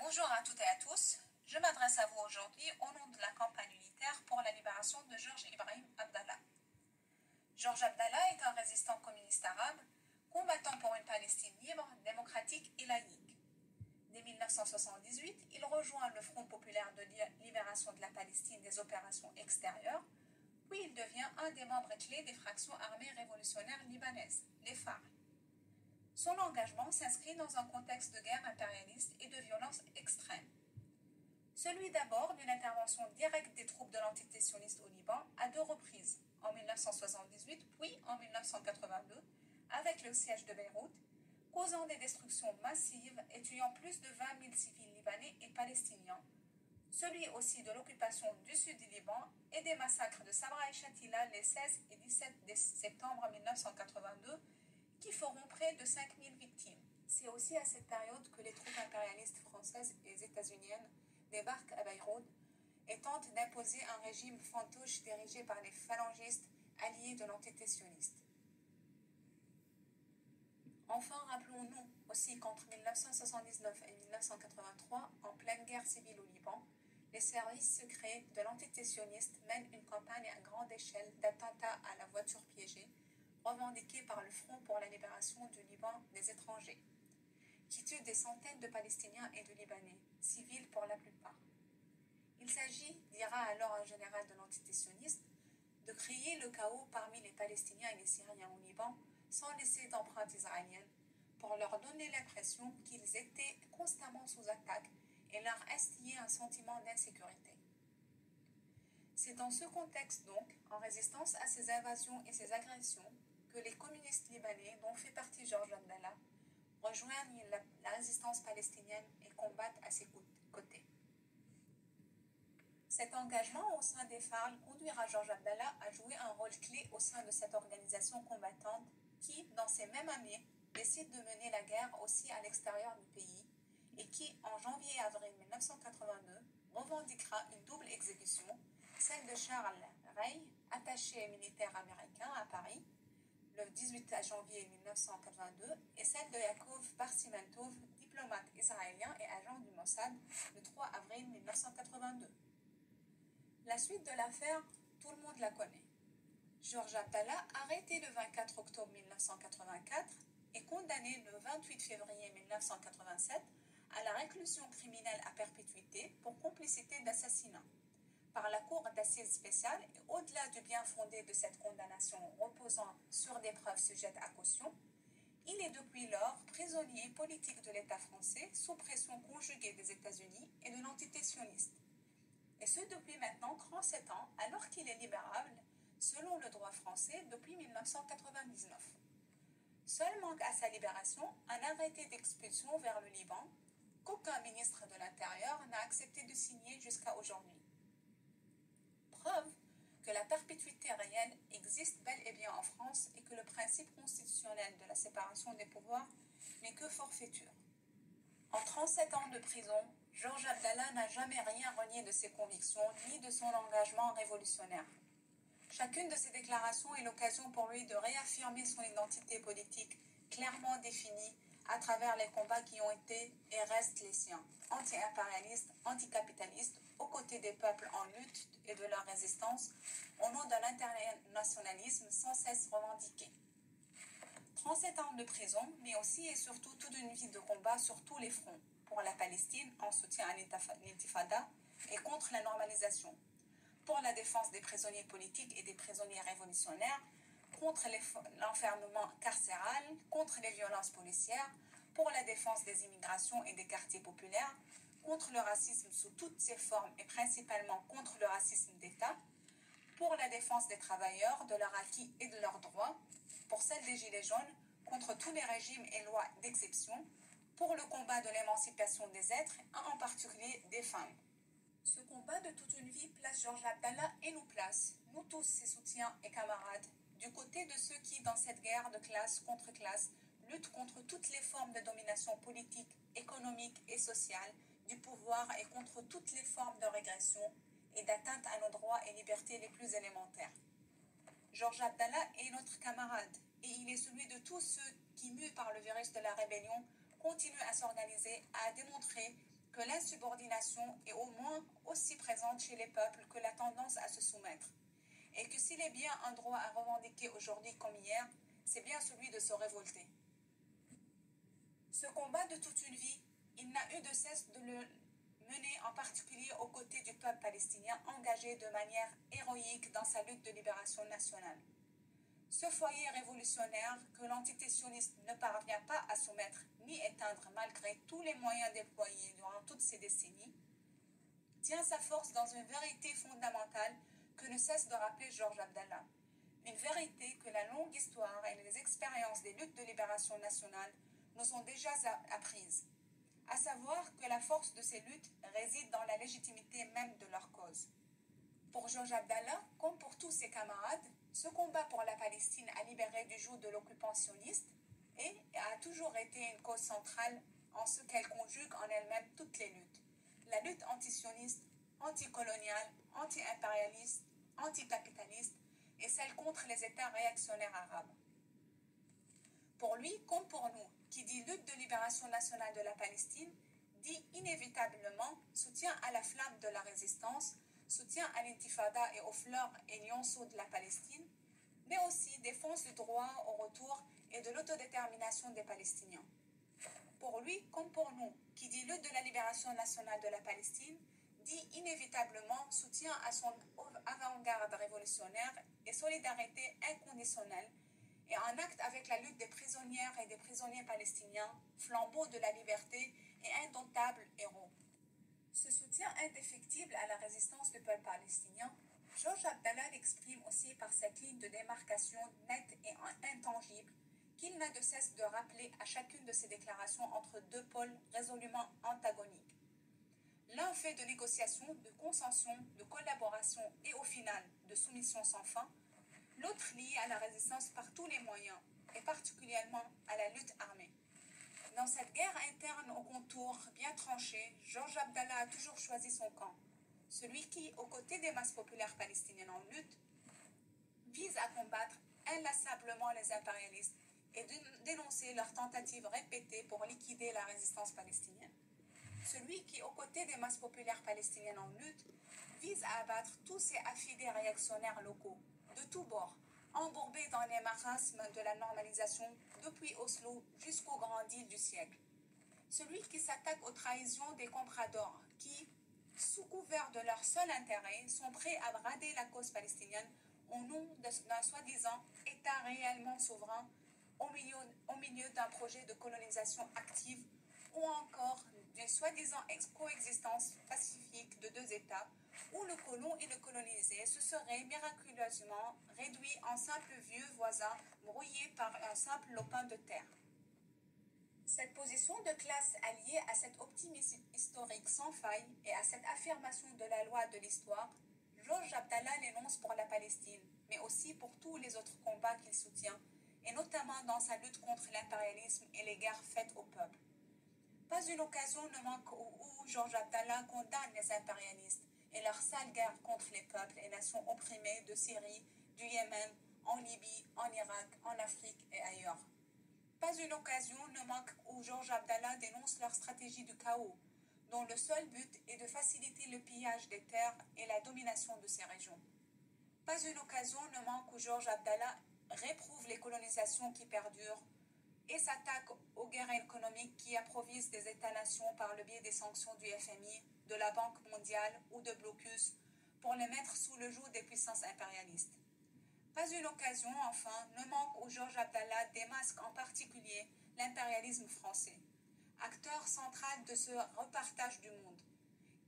Bonjour à toutes et à tous. Je m'adresse à vous aujourd'hui au nom de la campagne unitaire pour la libération de Georges Ibrahim Abdallah. Georges Abdallah est un résistant communiste arabe, combattant pour une Palestine libre, démocratique et laïque. Dès 1978, il rejoint le Front populaire de libération de la Palestine des opérations extérieures, puis il devient un des membres clés des fractions armées révolutionnaires libanaises, les FARC. Son engagement s'inscrit dans un contexte de guerre impérialiste et de violence extrême. Celui d'abord d'une intervention directe des troupes de l'entité sioniste au Liban à deux reprises, en 1978 puis en 1982, avec le siège de Beyrouth, causant des destructions massives et tuant plus de 20 000 civils libanais et palestiniens, celui aussi de l'occupation du sud du Liban et des massacres de Sabra et Shatila les 16 et 17 septembre 1982, qui feront près de 5 000 victimes. C'est aussi à cette période que les troupes impérialistes françaises et états-uniennes débarquent à Beyrouth et tentent d'imposer un régime fantoche dirigé par les phalangistes alliés de l'entité sioniste. Enfin, rappelons-nous aussi qu'entre 1979 et 1983, en pleine guerre civile au Liban, les services secrets de l'entité sioniste mènent une campagne à grande échelle d'attentats à la voiture piégée, revendiquée par le Front pour la libération du Liban des étrangers, qui tue des centaines de Palestiniens et de Libanais, civils pour la plupart. Il s'agit, dira alors un général de l'entité sioniste, de créer le chaos parmi les Palestiniens et les Syriens au Liban sans laisser d'empreinte israélienne, pour leur donner l'impression qu'ils étaient constamment sous attaque et leur instiller un sentiment d'insécurité. C'est dans ce contexte donc, en résistance à ces invasions et ces agressions, que les communistes libanais, dont fait partie Georges Abdallah, rejoignent la résistance palestinienne et combattent à ses côtés. Cet engagement au sein des FARC conduira Georges Abdallah à jouer un rôle clé au sein de cette organisation combattante qui, dans ces mêmes années, décide de mener la guerre aussi à l'extérieur du pays et qui, en janvier et avril 1982, revendiquera une double exécution, celle de Charles Rey, attaché militaire américain à Paris, le 18 janvier 1982, et celle de Yaakov Bar-Simentov, diplomate israélien et agent du Mossad, le 3 avril 1982. La suite de l'affaire, tout le monde la connaît. Georges Abdallah, arrêté le 24 octobre 1984 et condamné le 28 février 1987 à la réclusion criminelle à perpétuité pour complicité d'assassinat par la Cour d'assises spéciale, et au-delà du bien fondé de cette condamnation reposant sur des preuves sujettes à caution, il est depuis lors prisonnier politique de l'État français sous pression conjuguée des États-Unis et de l'entité sioniste. Et ce depuis maintenant 37 ans, alors qu'il est libérable, selon le droit français, depuis 1999. Seul manque à sa libération un arrêté d'expulsion vers le Liban, qu'aucun ministre de l'Intérieur n'a accepté de signer jusqu'à aujourd'hui. Preuve que la perpétuité réelle existe bel et bien en France et que le principe constitutionnel de la séparation des pouvoirs n'est que forfaiture. En 37 ans de prison, Georges Abdallah n'a jamais rien renié de ses convictions ni de son engagement révolutionnaire. Chacune de ces déclarations est l'occasion pour lui de réaffirmer son identité politique clairement définie à travers les combats qui ont été et restent les siens, anti-impérialistes, anticapitalistes, aux côtés des peuples en lutte et de leur résistance, au nom d'un internationalisme sans cesse revendiqué. 37 ans de prison, mais aussi et surtout toute une vie de combat sur tous les fronts, pour la Palestine en soutien à l'intifada et contre la normalisation, pour la défense des prisonniers politiques et des prisonniers révolutionnaires, contre l'enfermement carcéral, contre les violences policières, pour la défense des immigrations et des quartiers populaires, contre le racisme sous toutes ses formes et principalement contre le racisme d'État, pour la défense des travailleurs, de leurs acquis et de leurs droits, pour celle des Gilets jaunes, contre tous les régimes et lois d'exception, pour le combat de l'émancipation des êtres, et en particulier des femmes. Ce combat de toute une vie place Georges Abdallah et nous place, nous tous ses soutiens et camarades, du côté de ceux qui, dans cette guerre de classe contre classe, luttent contre toutes les formes de domination politique, économique et sociale du pouvoir et contre toutes les formes de régression et d'atteinte à nos droits et libertés les plus élémentaires. Georges Abdallah est notre camarade et il est celui de tous ceux qui, mus par le virus de la rébellion, continuent à s'organiser, à démontrer que l'insubordination est au moins aussi présente chez les peuples que la tendance à se soumettre, et que s'il est bien un droit à revendiquer aujourd'hui comme hier, c'est bien celui de se révolter. Ce combat de toute une vie, il n'a eu de cesse de le mener en particulier aux côtés du peuple palestinien engagé de manière héroïque dans sa lutte de libération nationale. Ce foyer révolutionnaire que l'entité sioniste ne parvient pas à soumettre ni éteindre malgré tous les moyens déployés durant toutes ces décennies, tient sa force dans une vérité fondamentale que ne cesse de rappeler Georges Abdallah. Une vérité que la longue histoire et les expériences des luttes de libération nationale nous ont déjà apprises, à savoir que la force de ces luttes réside dans la légitimité même de leur cause. Pour Georges Abdallah, comme pour tous ses camarades, ce combat pour la Palestine à libérer du joug de l'occupant sioniste a toujours été une cause centrale en ce qu'elle conjugue en elle-même toutes les luttes. La lutte antisioniste, anticoloniale, anti-impérialiste, anticapitaliste et celle contre les États réactionnaires arabes. Pour lui, comme pour nous, qui dit lutte de libération nationale de la Palestine, dit inévitablement soutien à la flamme de la résistance, soutien à l'intifada et aux fleurs et lionceaux de la Palestine, mais aussi défense du droit au retour et de l'autodétermination des Palestiniens. Pour lui, comme pour nous, qui dit lutte de la libération nationale de la Palestine, dit inévitablement soutien à son avant-garde révolutionnaire et solidarité inconditionnelle, et en acte avec la lutte des prisonnières et des prisonniers palestiniens, flambeau de la liberté et indomptables héros. Ce soutien indéfectible à la résistance du peuple palestinien, Georges Abdallah l'exprime aussi par cette ligne de démarcation nette et intangible qu'il n'a de cesse de rappeler à chacune de ses déclarations entre deux pôles résolument antagoniques. L'un fait de négociation, de consension, de collaboration et au final de soumission sans fin, l'autre lié à la résistance par tous les moyens, et particulièrement à la lutte armée. Dans cette guerre interne aux contours bien tranchés, Georges Abdallah a toujours choisi son camp, celui qui, aux côtés des masses populaires palestiniennes en lutte, vise à combattre inlassablement les impérialistes et dénoncer leurs tentatives répétées pour liquider la résistance palestinienne. Celui qui, aux côtés des masses populaires palestiniennes en lutte, vise à abattre tous ces affidés réactionnaires locaux, de tous bords, embourbés dans les marasmes de la normalisation depuis Oslo jusqu'au grand deal du siècle. Celui qui s'attaque aux trahisons des compradors qui, sous couvert de leur seul intérêt, sont prêts à brader la cause palestinienne au nom d'un soi-disant État réellement souverain au milieu d'un projet de colonisation active ou encore d'une soi-disant coexistence pacifique de deux États où le colon et le colonisé se seraient miraculeusement réduits en simples vieux voisins brouillés par un simple lopin de terre. Cette position de classe alliée à cet optimisme historique sans faille et à cette affirmation de la loi de l'histoire, Georges Abdallah l'énonce pour la Palestine, mais aussi pour tous les autres combats qu'il soutient, et notamment dans sa lutte contre l'impérialisme et les guerres faites au peuple. Pas une occasion ne manque où Georges Abdallah condamne les impérialistes et leur sale guerre contre les peuples et nations opprimées de Syrie, du Yémen, en Libye, en Irak, en Afrique et ailleurs. Pas une occasion ne manque où Georges Abdallah dénonce leur stratégie du chaos, dont le seul but est de faciliter le pillage des terres et la domination de ces régions. Pas une occasion ne manque où Georges Abdallah réprouve les colonisations qui perdurent et s'attaque aux guerres économiques qui approvisent des États-nations par le biais des sanctions du FMI, de la Banque mondiale ou de blocus pour les mettre sous le joug des puissances impérialistes. Pas une occasion, enfin, ne manque où Georges Abdallah démasque en particulier l'impérialisme français, acteur central de ce repartage du monde,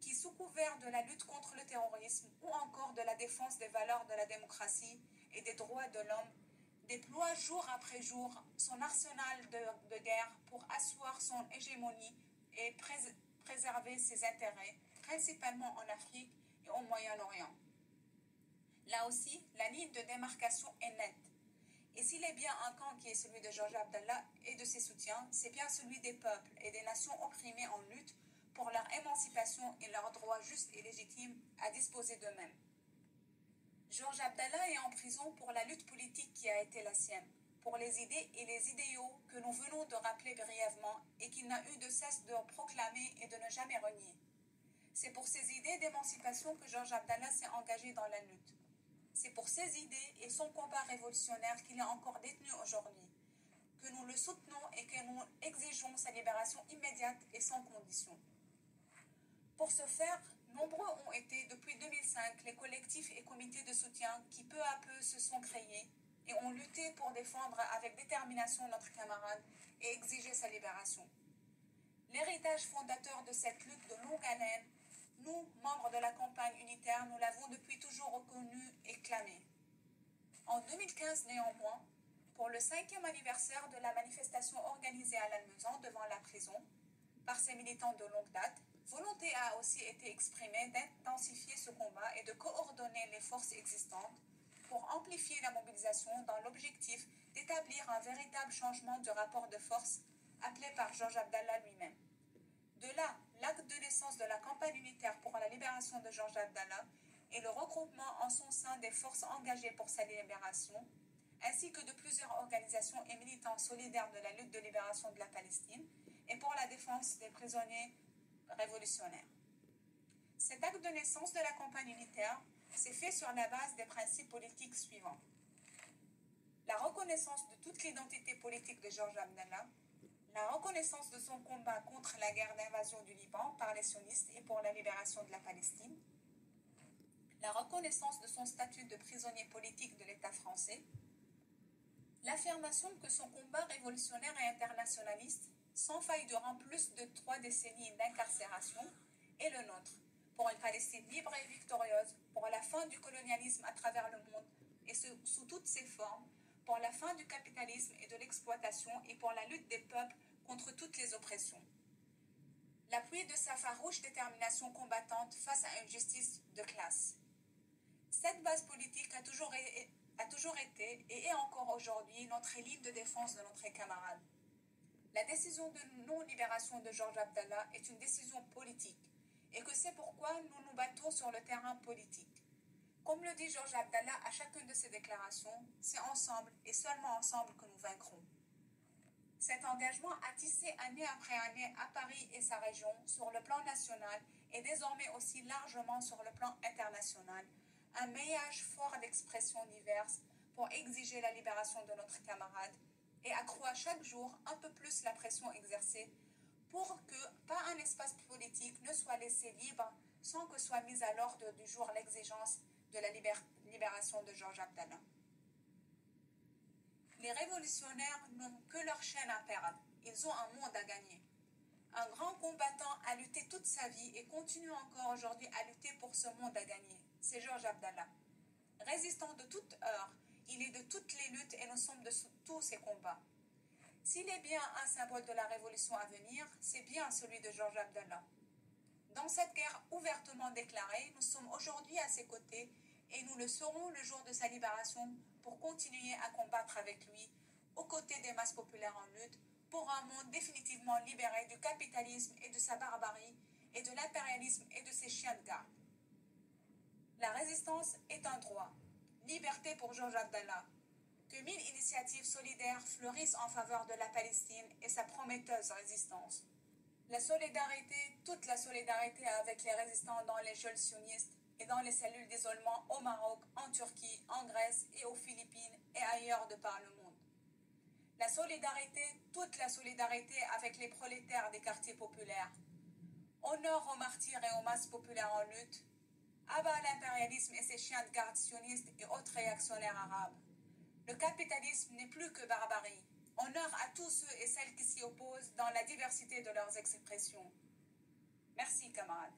qui, sous couvert de la lutte contre le terrorisme ou encore de la défense des valeurs de la démocratie et des droits de l'homme, déploie jour après jour son arsenal de guerre pour asseoir son hégémonie et préserver ses intérêts, principalement en Afrique et au Moyen-Orient. Là aussi, la ligne de démarcation est nette. Et s'il est bien un camp qui est celui de Georges Abdallah et de ses soutiens, c'est bien celui des peuples et des nations opprimées en lutte pour leur émancipation et leur droit juste et légitime à disposer d'eux-mêmes. Georges Abdallah est en prison pour la lutte politique qui a été la sienne, pour les idées et les idéaux que nous venons de rappeler brièvement et qu'il n'a eu de cesse de proclamer et de ne jamais renier. C'est pour ces idées d'émancipation que Georges Abdallah s'est engagé dans la lutte. C'est pour ces idées et son combat révolutionnaire qu'il est encore détenu aujourd'hui, que nous le soutenons et que nous exigeons sa libération immédiate et sans condition. Pour ce faire, nombreux ont été, depuis 2005, les collectifs et comités de soutien qui peu à peu se sont créés et ont lutté pour défendre avec détermination notre camarade et exiger sa libération. L'héritage fondateur de cette lutte de longue haleine, nous, membres de la campagne unitaire, nous l'avons depuis toujours reconnu et clamé. En 2015 néanmoins, pour le 5e anniversaire de la manifestation organisée à Lannemezan devant la prison, par ces militants de longue date, volonté a aussi été exprimée d'intensifier ce combat et de coordonner les forces existantes pour amplifier la mobilisation dans l'objectif d'établir un véritable changement de rapport de force appelé par Georges Abdallah lui-même. De là, l'acte de naissance de la campagne unitaire pour la libération de Georges Abdallah et le regroupement en son sein des forces engagées pour sa libération, ainsi que de plusieurs organisations et militants solidaires de la lutte de libération de la Palestine et pour la défense des prisonniers révolutionnaires. Cet acte de naissance de la campagne unitaire s'est fait sur la base des principes politiques suivants. La reconnaissance de toute l'identité politique de Georges Abdallah, la reconnaissance de son combat contre la guerre d'invasion du Liban par les sionistes et pour la libération de la Palestine, la reconnaissance de son statut de prisonnier politique de l'État français, l'affirmation que son combat révolutionnaire et internationaliste, sans faille durant plus de 3 décennies d'incarcération, est le nôtre, pour une Palestine libre et victorieuse, pour la fin du colonialisme à travers le monde et sous toutes ses formes, pour la fin du capitalisme et de l'exploitation et pour la lutte des peuples contre toutes les oppressions. L'appui de sa farouche détermination combattante face à une justice de classe. Cette base politique a toujours été et est encore aujourd'hui notre ligne de défense de notre camarade. La décision de non-libération de Georges Abdallah est une décision politique et que c'est pourquoi nous nous battons sur le terrain politique. Comme le dit Georges Abdallah à chacune de ses déclarations, c'est ensemble et seulement ensemble que nous vaincrons. Cet engagement a tissé année après année à Paris et sa région sur le plan national et désormais aussi largement sur le plan international, un maillage fort d'expressions diverses pour exiger la libération de notre camarade et accroît chaque jour un peu plus la pression exercée pour que pas un espace politique ne soit laissé libre sans que soit mise à l'ordre du jour l'exigence de la libération de Georges Abdallah. Les révolutionnaires n'ont que leur chaîne à perdre, ils ont un monde à gagner. Un grand combattant a lutté toute sa vie et continue encore aujourd'hui à lutter pour ce monde à gagner. C'est Georges Abdallah. Résistant de toute heure, il est de toutes les luttes et nous sommes de tous ses combats. S'il est bien un symbole de la révolution à venir, c'est bien celui de Georges Abdallah. Dans cette guerre ouvertement déclarée, nous sommes aujourd'hui à ses côtés et nous le serons le jour de sa libération pour continuer à combattre avec lui, aux côtés des masses populaires en lutte, pour un monde définitivement libéré du capitalisme et de sa barbarie, et de l'impérialisme et de ses chiens de garde. La résistance est un droit. Liberté pour Georges Abdallah. Que 1000 initiatives solidaires fleurissent en faveur de la Palestine et sa prometteuse résistance. La solidarité, toute la solidarité avec les résistants dans les geôles sionistes et dans les cellules d'isolement au Maroc, en Turquie, en Grèce et aux Philippines et ailleurs de par le monde. La solidarité, toute la solidarité avec les prolétaires des quartiers populaires. Honneur aux martyrs et aux masses populaires en lutte. Abat l'impérialisme et ses chiens de garde sionistes et autres réactionnaires arabes. Le capitalisme n'est plus que barbarie. Honneur à tous ceux et celles qui s'y opposent dans la diversité de leurs expressions. Merci, camarades.